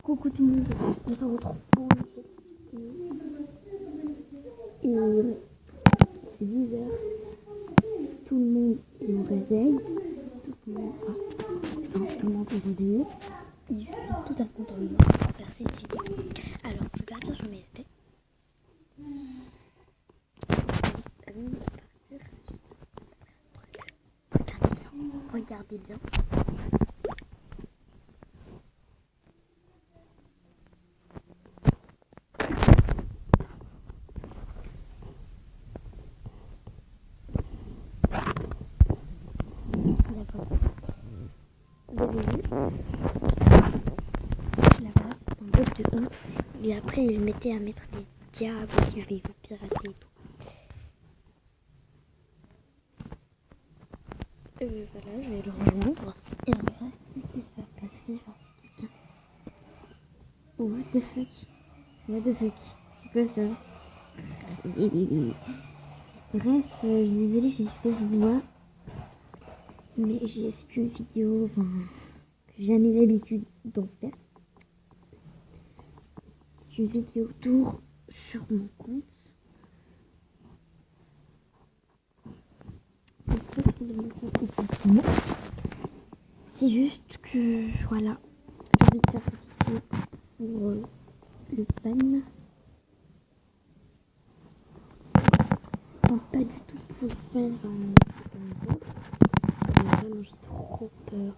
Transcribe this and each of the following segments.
Coucou tout le monde, on se retrouve pour et c'est 10h, tout le monde est au réveil, sauf moi, tout le monde est réveillé et je suis tout à fait contente pour faire cette vidéo. Alors je vais partir sur mes SP. Avant de partir, regardez bien. Vous avez vu là-bas, c'est un bloc de honte. Et après, il mettait à mettre des diables et je vais vous pirater et tout. Voilà, je vais le rejoindre. Et en vrai, ce qui se va passer, c'est quelqu'un. What the fuck? What the fuck? C'est quoi ça? Bref, je suis désolée si je fais cette voix. Mais c'est une vidéo que j'ai jamais l'habitude d'en faire. C'est une vidéo tour sur mon compte. C'est juste que voilà, j'ai envie de faire cette vidéo pour le fan. Non, pas du tout pour faire un truc comme ça. Mais vraiment j'ai trop peur.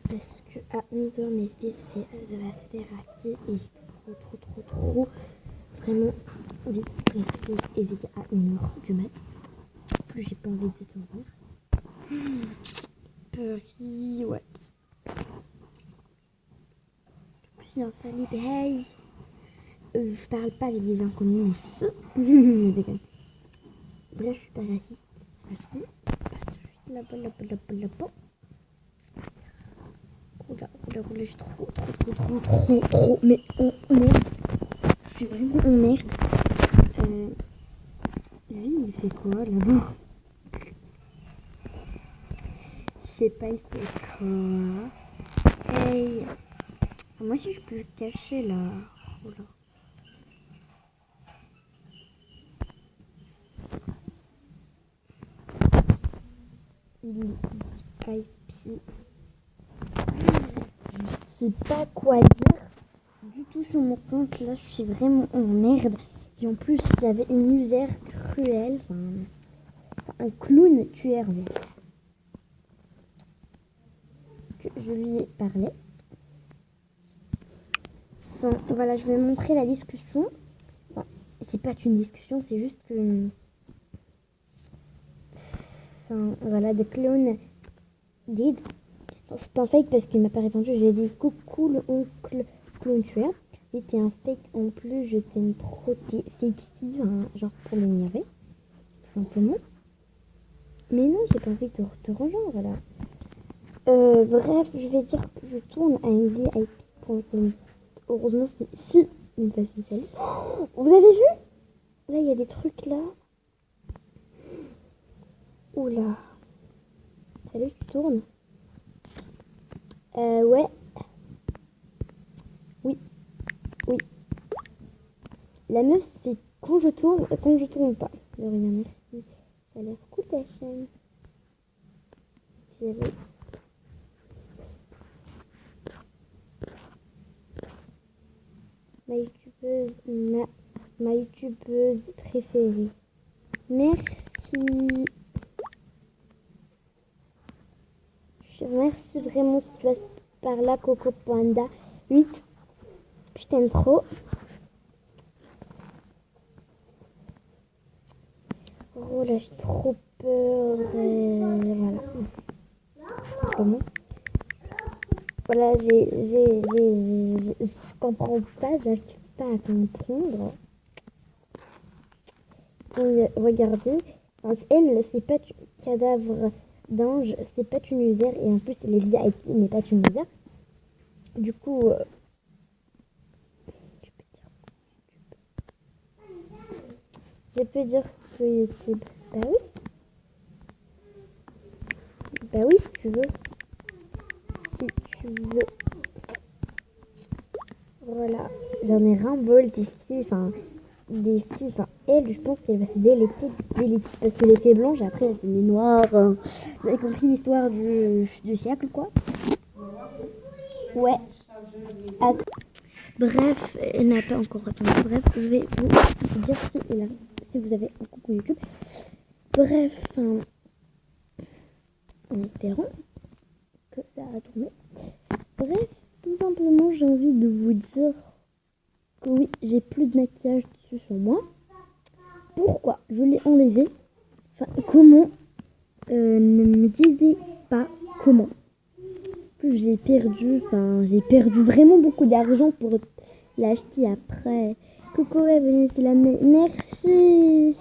Parce que à 11h mes SP ça va se faire hacker et j'ai trop vraiment envie de rester éveillée à 1h du mat. Plus j'ai pas envie de dormir. Purky, what? Puis un salut, hey! Je parle pas avec des inconnus ici. Bref, je suis pas raciste de toute façon. Juste là-bas. Oula, j'ai trop. Mais en merde. Je suis vraiment en merde. Lui, il fait quoi là-bas? Je sais pas, il fait quoi? Hey! Moi si je peux le cacher là. Oula. Il est psy. Je sais pas quoi dire du tout sur mon compte. Là, je suis vraiment en merde. Et en plus, il y avait une user cruelle. Un clown tueur. Que je lui ai parlé. Voilà, je vais montrer la discussion. C'est pas une discussion, c'est juste que... voilà, the clone did. C'est un fake parce qu'il m'a pas répondu. J'ai dit coucou le oncle clone tueur. Et t'es un fake en plus, je t'aime trop, t'es sexy, genre pour l'énerver, tout simplement. Mais non, j'ai pas envie de te rejoindre là. Bref, je vais dire que je tourne à une VIP pour le. Heureusement, si une place spéciale. Oh, vous avez vu? Là, il y a des trucs là. Oula. Salut, tu tournes? Ouais. Oui. La meuf, c'est quand je tourne pas. De rien, merci. Ça a l'air cool ta chaîne. Si ma youtubeuse préférée. Merci. Merci vraiment si tu passes par là, Coco Panda 8. Je t'aime trop. Oh là, j'ai trop peur. Voilà. Comment? Voilà, je comprends pas, j'arrive pas à comprendre. Et regardez, elle, c'est pas cadavre d'ange, c'est pas une user, et en plus, elle est VIP, mais pas une user. Du coup, je peux dire que YouTube, bah oui, si tu veux. Voilà, j'en ai ras-le-bol des filles, elle, je pense qu'elle va se délaisser parce que elle était blanche, après elle s'est mis noire. Vous avez compris l'histoire du siècle, quoi. Ouais. Bref, elle n'a pas encore répondu. Bref, je vais vous dire si vous avez un coucou YouTube. Bref, en espérant que ça a tourné. Bref, tout simplement, j'ai envie de vous dire que oui, j'ai plus de maquillage dessus sur moi. Pourquoi je l'ai enlevé? Enfin, comment? Ne me disez pas comment. Plus j'ai perdu vraiment beaucoup d'argent pour l'acheter après. Coucou, Evelyn, c'est la merci.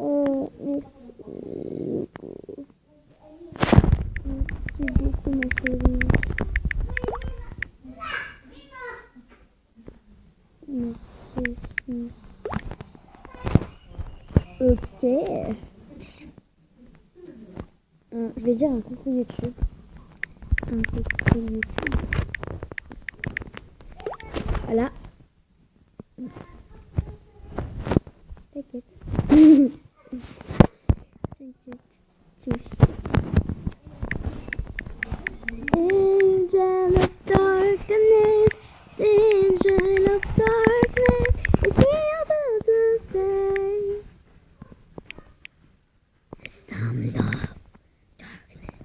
Oh, merci. Merci beaucoup, ma chérie. Merci. Ok. Je vais dire un coucou YouTube. Un coucou YouTube. Voilà. T'inquiète. T'inquiète. Angel of darkness, angel of darkness, is he about to say some love, darkness?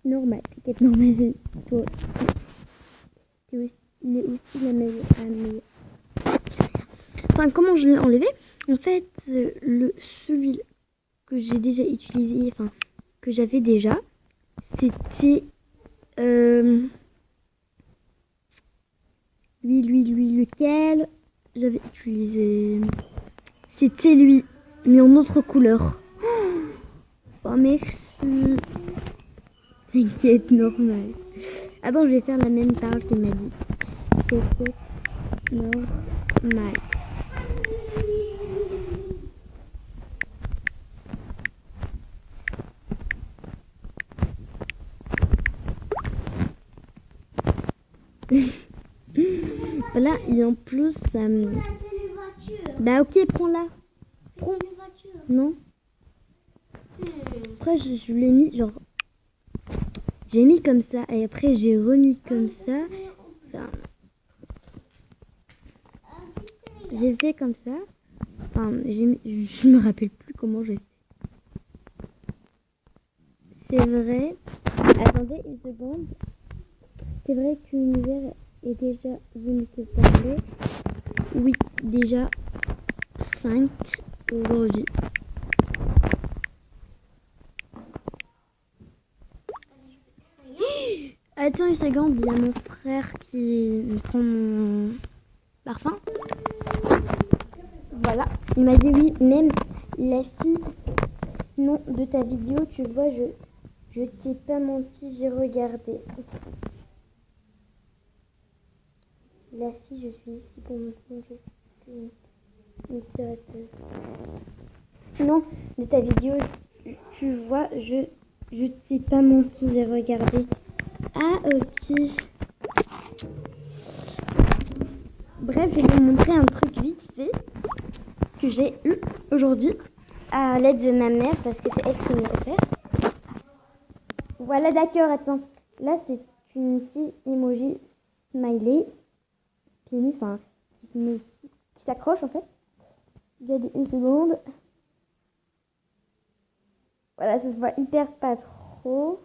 Normal, t'inquiète, normal, toi. Il est aussi la meilleure. Enfin, comment je l'ai enlevé? En fait, celui que j'ai déjà utilisé, enfin, que j'avais déjà, c'était lui, lequel j'avais utilisé. C'était lui, mais en autre couleur. Oh, merci. T'inquiète, normal. Ah bon, je vais faire la même page que m'a dit. T'inquiète, normal. Voilà, et en plus, bah ok, prends-la. Prends. Non. Après, je l'ai mis, genre... J'ai mis comme ça, et après, j'ai remis comme ça. Enfin... J'ai fait comme ça. Enfin, je me rappelle plus comment j'ai fait. C'est vrai. Attendez une seconde. C'est vrai qu'Univers est déjà venu te parler. Oui, déjà 5 aujourd'hui. Attends une seconde, il y a mon frère qui prend mon parfum. Voilà, il m'a dit oui, même la fille, non, de ta vidéo, tu vois, je t'ai pas menti, j'ai regardé. La fille, je suis ici pour me prendre, je suis une tirateuse. Non, de ta vidéo, tu vois, je t'ai pas menti, j'ai regardé. Ah, ok. Bref, je vais vous montrer un truc vite fait que j'ai eu aujourd'hui à l'aide de ma mère parce que c'est elle qui me l'a offert. Voilà, d'accord, attends. Là, c'est une petite emoji smiley pénis, enfin, qui s'accroche en fait. Regardez une seconde. Voilà, ça se voit hyper pas trop.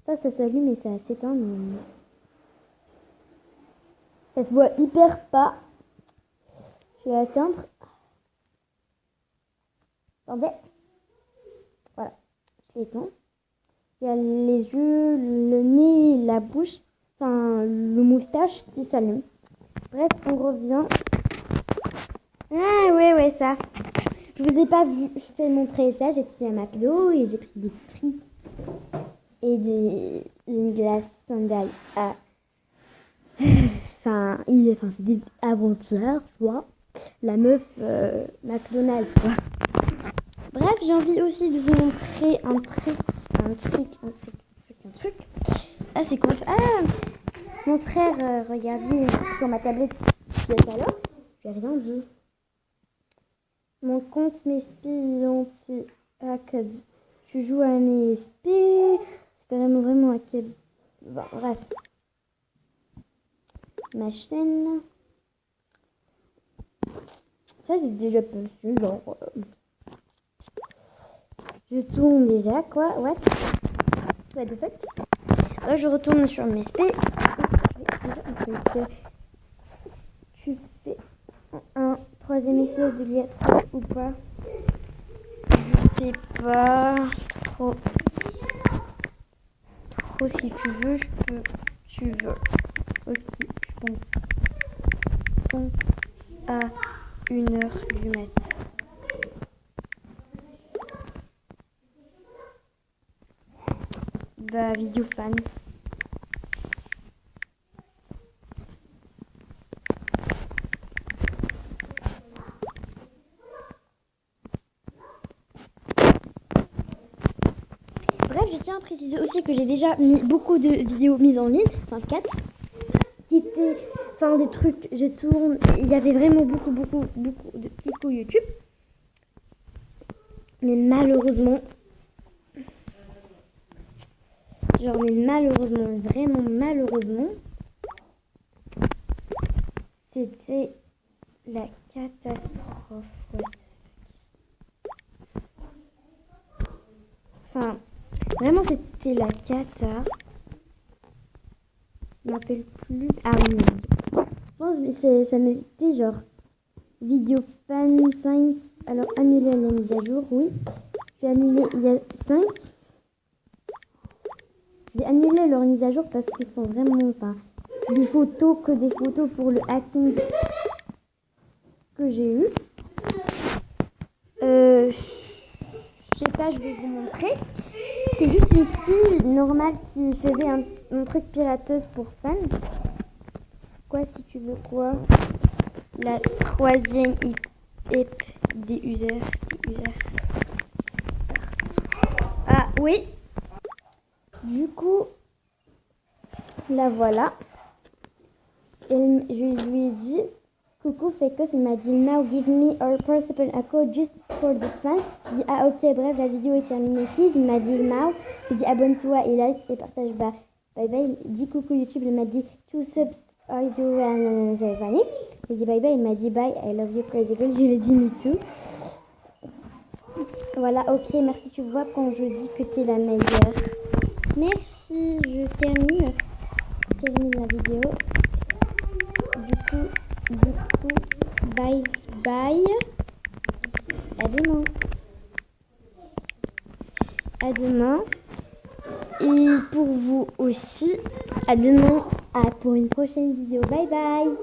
Ça s'allume et ça s'éteint, mais ça se voit hyper pas. Je vais atteindre. Attendez. Voilà, je l'éteins. Il y a les yeux, le nez, la bouche, enfin le moustache qui s'allume. Bref, on revient. Ah ouais, ça. Je vous ai pas vu, je vais montrer ça. J'étais à McDo et j'ai pris des frites et une glace sandales à... Enfin, c'est des avant-hier, tu vois. La meuf McDonald's, quoi. Bref, j'ai envie aussi de vous montrer un truc un truc. Ah, c'est quoi ça? Ah, mon frère regardait sur ma tablette il y a tout à l'heure. J'ai rien dit. Mon compte MSP anti-hacked. Tu joues à MSP. C'est vraiment à quel... Bon, bref. Ma chaîne. Ça, j'ai déjà perçu. Genre... Je tourne déjà, quoi. What the fuck? Je retourne sur MSP. Tu fais un troisième épisode de l'IA3 ou pas? Je sais pas trop. Si tu veux, je peux. Tu veux. Ok, je pense à 1h du mat. Bah, vidéo fan. Bref, je tiens à préciser aussi que j'ai déjà mis beaucoup de vidéos mises en ligne, enfin 4, qui étaient, enfin des trucs, je tourne, il y avait vraiment beaucoup de petits coups YouTube. Mais malheureusement, vraiment malheureusement, c'était la catastrophe. Ouais. Enfin, vraiment c'était la cata. Je m'en rappelle plus. Ah oui. Je pense que ça mettait genre vidéo fan 5. Alors annuler la mise à jour, oui. Je vais annuler il y a 5. Je vais annuler leur mise à jour parce qu'ils sont vraiment des photos pour le hacking que j'ai eu. Je sais pas, je vais vous montrer. C'était juste une fille normale qui faisait un truc pirateuse pour fans. Quoi, si tu veux quoi? La troisième IP des users. Ah oui. Du coup, la voilà. Et je lui ai dit, coucou Fekos, il m'a dit, now give me our personal code just for the fans. J'ai dit, ah ok, bref, la vidéo est terminée, please. Il m'a dit, now. J'ai dit, abonne-toi et like et partage. Bah, bye bye. Il dit, coucou YouTube, il m'a dit, two subs, I do, and j'ai dit, bye bye. Il m'a dit, bye, I love you, crazy girl. Je lui ai dit, me too. Voilà, ok, merci, tu vois quand je dis que t'es la meilleure. Merci, je termine la vidéo. Du coup, bye bye. À demain. À demain. Et pour vous aussi, à demain pour une prochaine vidéo. Bye bye.